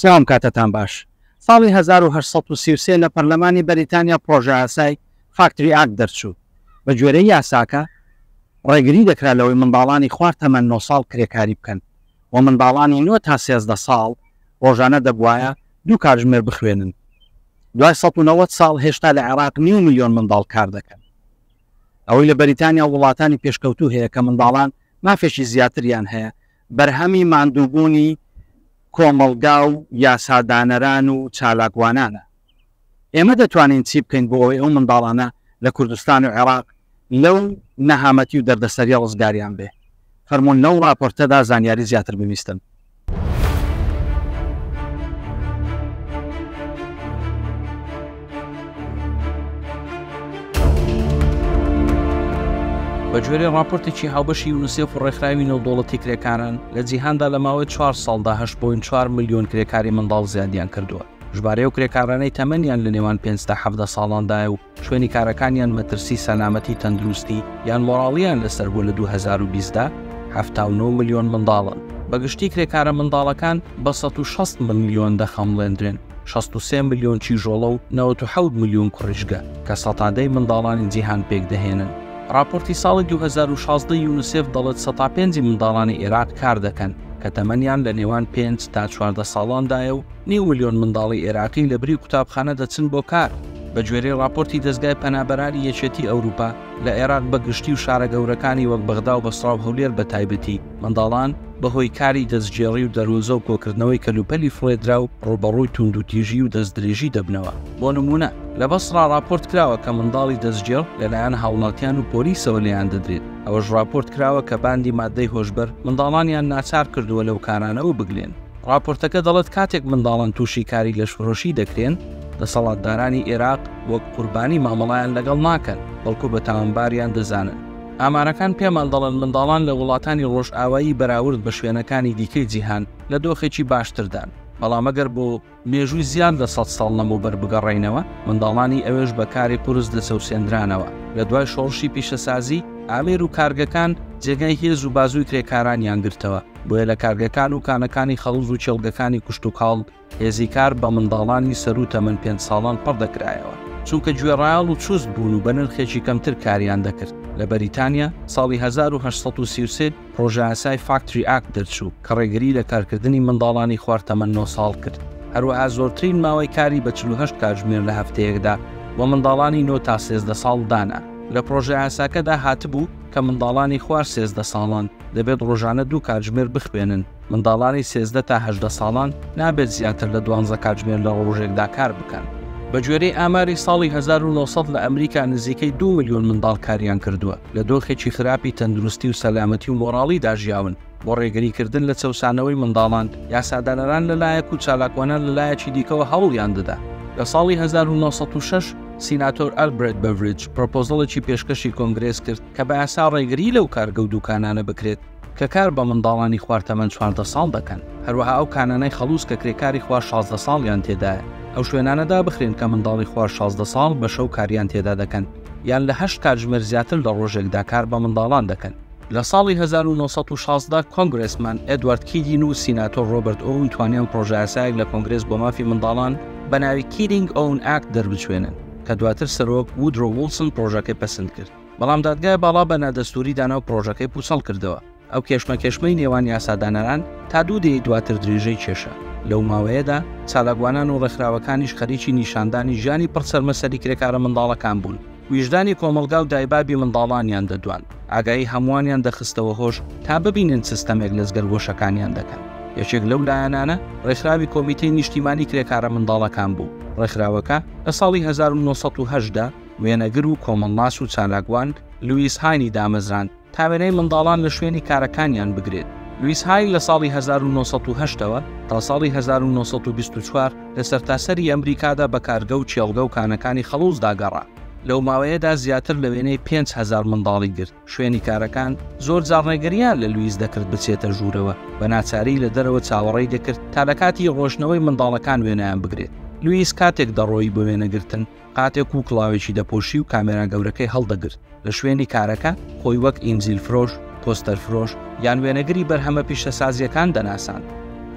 سلام کاتتان باش. ساڵی 1933 لە پەرلەمانی بەریتانیا پرۆژە یاسای فاکتری ئاک دەرچوو. بە گوێرەی یاساکە ڕێگری دەکرا لەوەی منداڵانی خوار تەمەەن 9 ساڵ کرێکاری بکەن و منداڵانی 9 تا 13 ساڵ ڕۆژانە دەبوایە 2 کاتژمێر بخوێنن. دوای 190 ساڵ هێشتا لە عێراق 9 ملیۆن منداڵ کار دەکەن. ئەوەی لە بەریتانیا وڵاتانی پێشکەوتوو هەیە کە منداڵان مافێکی زیاتریان هەیە بەرهەمی ماندووبوونی کۆمەڵگا و یاسادانەران و چالاکوانانە. ئێمە دەتوانین چی بکەین بۆ ئەوەی ئەو منداڵانە لە کوردستان و عێراق لەو نەهامەتی و دەردەسەری ڕزگاریان بێ. فەرمونون لەو راپۆرتەدا زانیاری زیاتر بویستن. بە گوێرەی راپۆرتێکی هاوبەشی یونیسێف و ڕێکخراوی نێودەوڵەتی کرێکاران لە جیهاندا لە ماوەی 4 ساڵدا 8.4 ملیۆن کرێکاری منداڵ زیادیان کردووە. ژمارەی و کرێکارانەی تەمەنیان لە نێوان 5 تا 17 ساڵاندایە و شوێنی کارەکانیان مەترسی سەلامەتی تەندروستی یان مۆڕاڵیان لەسەر بوو لە 2020دا 79 ملیۆن منداڵن. بەگشتی کرێکارە منداڵەکان بە 160 ملیۆن دەخەمڵێندرێن، 63 ملیۆن چیژۆڵە و 97 ملیۆن کوڕیژگە کە سەتادەی منداڵانی جیهان پێک دەهێنن. راپۆرتی ساڵی 2016 یونیسێف دەڵێت 105 منداڵانی عێراق کار دەکەن کە تەمەنیان لە نێوان 5 تا 14 ساڵاندایە و 9 ملیۆن منداڵی عێراقی لە بری قوتابخانە دەچن بۆ کار. بە گوێرەی راپۆرتی دەستگای پەنابەرانی یەکێتی ئەوروپا لە عێراق بە گشتی و شارە گەورەکانی وەک بەغدا و بەسڕا و هەولێر بە تایبەتی منداڵان بەهۆی کاری دەستگێڕی و دەروزە و کۆکردنەوەی کەلوپەلی فرێدرا و ڕوبەڕووی توندوتیژی و دەستدرێژی دەبنەوە. بۆ نمونە لە بەسڕا راپۆرت کراوە کە منداڵی دەستگێڕ لەلایەن هاوڵاتیان و پۆلیسەوە لێیان دەدرێت. ئەوەش راپۆرت کراوە کە باندی مادەی هۆشبەر منداڵانیان ناچار کردووە لەو کارانەوە بگلێن. راپۆرتەکە دەڵێت کاتێک منداڵان تووشی کاری لەشفرۆشی دەکرێن دەسەڵاتدارانی عێراق وەک قوربانی مامەڵایان لەگەڵ ناکەن بەڵکو بە تاوانباریان دەزانن. ئامارەکان پێمان دەڵێن منداڵان لە وڵاتانی ڕۆژئاوایی بەراورد بە شوێنەکانی دیکەی جیهان لە دۆخێکی باشتردان. بەڵام ئەگەر بۆ مێژووی زیان لە 100 ساڵ لەمەوبەر بگەڕێینەوە منداڵانی ئەوێش بە کاری پورس دەسەوسێنرانەوە. لە دوای شۆڕشی پیشەسازی ئامێر و کارگەکان جێگای هێز و بازووی کرێکارانیان گرتەوە. بۆیە لە کارگەکان و کانەکانی خەڵوز و چێڵگەکانی کوشت و کاڵ هێزی کار بە منداڵانی سەر و تەمەن 5 ساڵان پڕ دەکرایەوە، چونکە گوێڕایاڵ و چوست بوون و بە نرخێکی کەمتر کاریان دەکرد. لە بەریتانیا ساڵی 1833 پرۆژە یاسای فاکتری ئاک دەرچوو کە ڕێگری لە کارکردنی منداڵانی خوار تەمەن 9 ساڵ کرد. هەروەها زۆرترین ماوەی کاری بە 48 کاتژمێر لە هەفتەیەکدا بۆ منداڵانی 9 تا 13 ساڵ دانا. لە پرۆژە یاساکەدا هاتبوو کە منداڵانی خوار 13 ساڵان دەبێت ڕۆژانە 2 کاتژمێر بخوێنن. منداڵانی 13 تا 18 ساڵان نابێت زیاتر لە 12 کاتژمێر لە ڕۆژێکدا کار بکەن. بە گوێرەی ئاماری ساڵی 1900 لە ئەمریکا نزیکەی 2 ملیۆن منداڵ کاریان کردووە لە دۆخێکی خراپی تەندروستی و سەلامەتی و مۆڕاڵی داژیاون بۆ ڕێگریکردن لە چەوسانەوەی منداڵان. یاسادانەران لەلایەک و چالاکوانان لەلایەکی دیکەوە هەوڵیان دەدا. لە ساڵی 1906 سیناتۆر ئەلبرێت بەڤریج پرۆپۆزڵێکی پێشکەشی کۆنگرێس کرد کە بە یاسا ڕێگری لەو کارگە و دوکانانە بکرێت کە کار بە منداڵانی خوار تەمەن 14 ساڵ دەکەن. هەروەها ئەو کانانەی خەڵوز کە کرێکاری خوار 16 ساڵیان تێدایە ئەو شوێنانەدا بخرێن کە منداڵی خوار 16 ساڵ بە شەو کاریان تێدا دەکەن یان لە 8 کاتژمێر زیاتر لە ڕۆژێکدا کار بە منداڵان دەکەن. لە ساڵی 1916 کۆنگرێسمان ئێدوارد کیدین و سیناتۆر ڕۆبرت ئۆون توانیان پرۆژە یاسایەک لە کۆنگرێس بۆ مافی منداڵان بە ناوی کیدینگ ئۆون ئاکت دەربچوێنن کە دواتر سەرۆک وودرۆ ویلسن پرۆژەکەی پەسەند کرد. بەڵام دادگای باڵا بە نادەستوری دانا و پرۆژەکەی پوسەڵ کردەوە. ئەو کێشمەکێشمەی نێوان یاسادانەران تا 2 دەی دواتر درێژەی کێشە. لەو ماوەیەدا چالاکوانان و ڕێکخراوەکانیش خەریکی نیشاندانی ژیانی پڕسەرمەسەری کرێکارە منداڵەکان بوون. ویژدانی کۆمەلگا و دایبابی منداڵانیان دەدوان. ئاگایی هەمووانیان دەخستەوە هۆش تا ببینن سیستەمێک لەزگەرگۆشەکانیان دەکەن. یەکێک لەو لایەنانە ڕێکخراوی کۆمیتەی نیشتیمانی کرێکارە منداڵەکان بوو. ڕێکخراوەکە لە ساڵی 1970دا وێنەگر و کۆمەڵناس و چالاکوان لوئیس هاینی دامەزراند تا وێنەی منداڵان لە شوێنی کارەکانیان بگرێت. لوئیس های لە ساڵی 1970ەوە تا ساڵی 1924 لە سەرتاسەری ئەمریکادا بە کارگە و چێڵگە و کانەکانی خەڵوز داگەڕا. لەو ماوەیەدا زیاتر لە وێنەی 5,000 منداڵی گرت. شوێنی کارەکان زۆر جاڕێگەریان لە لوئیس دەکرد بچێتە ژوورەوە، بە ناچاری لە دەرەوە چاوەڕێی دەکرد تا لە کاتی ڕۆشنەوەی منداڵەکان وێنەیان بگرێت. لوئیس کاتێک دەڕۆی بە وێنەگرتن قاتێک و کڵاوێکی دەپۆشی و کامێرا گەورەکەی هەڵدەگرت. لە شوێنی کارەکە خۆی وەک ئینجیل فرۆش، پۆستەر فرۆش یان وێنەگری بەرهەمە پیشەسازیەکان دەناسان.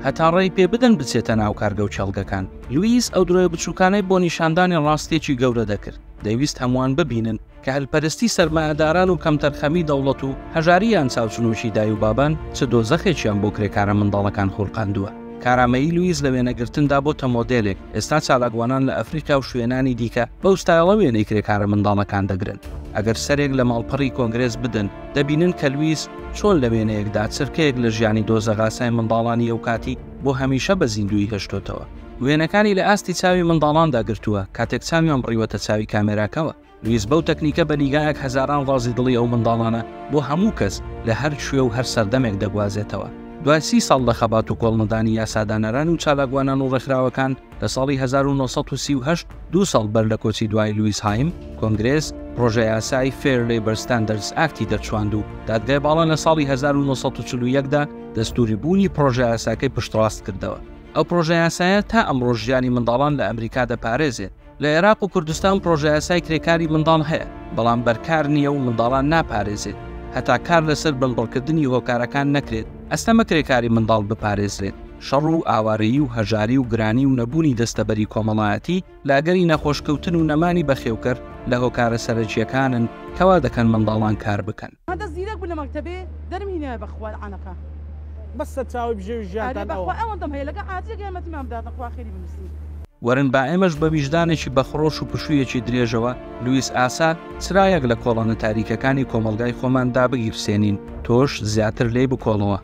هەتا ڕێی پێ بدەن بچێتە ناو کارگە و چەڵگەکان. لوئیس ئەو درۆیە بچووکانەی بۆ نیشاندانی ڕاستێکی گەورە دەکرد. دەیویست هەمووان ببینن کە هەلپەرستی سەرمایەداران و کەمتەرخەمی دەوڵەت و هەژاریان چاوچنووشی دای و بابان چ دۆزەخێکیان بۆ کرێکارە منداڵەکان خوڵقاندووە. کارامەیی لوئیس لە وێنەگرتندا بۆتە مۆدێلێک. ئێستا چالاکوانان لە ئەفریقا و شوێنانی دیکە بەو ستایڵە وێنەی کرێکارە منداڵەکان دەگرن. ئەگەر سەرێک لە ماڵپەڕی کۆنگرێس بدەن دەبینن کە لوئیس چۆن لە وێنەیەکدا چرکەیەک لە ژیانی دۆزەغاسای منداڵانی ئەو کاتی بۆ هەمیشە بە زیندوی هەشتۆتەوە. وێنەکانی لە ئاستی چاوی منداڵاندا گرتووە کاتێک چاویان بڕیوەتە چاوی کامێراکەوە. لوئیس بەو تەکنیکە بە نیگایەک هەزاران ڕازی دڵی ئەو منداڵانە بۆ هەموو کەس لە هەر شوێ و هەر سەردەمێک دەگوازێتەوە. دوای 30 ساڵ لە خەبات و کۆڵنەدانی یاسادانەران و چالاکوانان و ڕێکخراوەکان لە ساڵی 1938 2 ساڵ بەر لە کۆچی دوای لوئیس هایم کۆنگرێس پرۆژە یاسای فێر لێبەر ستاندەردز ئاکتی دەرچواند و دادگای باڵا لە ساڵی 1941دا دەستوری بوونی پرۆژە یاساکەی پشتڕاست کردەوە. ئەو پرۆژە یاسایە تا ئەمڕۆ ژیانی منداڵان لە ئەمریکا دەپارێزێت. لە عێراق و کوردستان پرۆژە یاسای کرێکاری منداڵ هەیە بەڵام بەرکار نییە و منداڵان ناپارێزێت. هەتا کار لەسەر بڵبڵکردنی هۆکارەکان نەکرێت ئەستەمە کرێکاری منداڵ بپارێزرێت. شەڕ و ئاوارەیی و هەژاری و گرانی و نەبوونی دەستەبەری کۆمەڵایەتی لاگەری نەخۆشکەوتن و نەمانی بەخێوکەر لە هۆکارە سەرەکیەکانن کەوا دەکەن منداڵان کار بکەن. هەدا زیرەک بوو لە مەکتەبێ دەرمهینە بەخوا عەنەکە بەسە چاوی بژێ ژیانتان ئەوە ئەوەندەم هەیە لەگە عاجزێک ئێمەتیمان بداتە خوا خێری بنووسی. وەرن با ئێمەش بە ویژدانێکی بەخڕۆش و پشوویەکی درێژەوە لوئیس ئاساد چرایەک لە کۆڵانە تاریکەکانی کۆمەلگای خۆمان دابگیرسێنین تۆش زیاتر لێی بکۆڵەوە.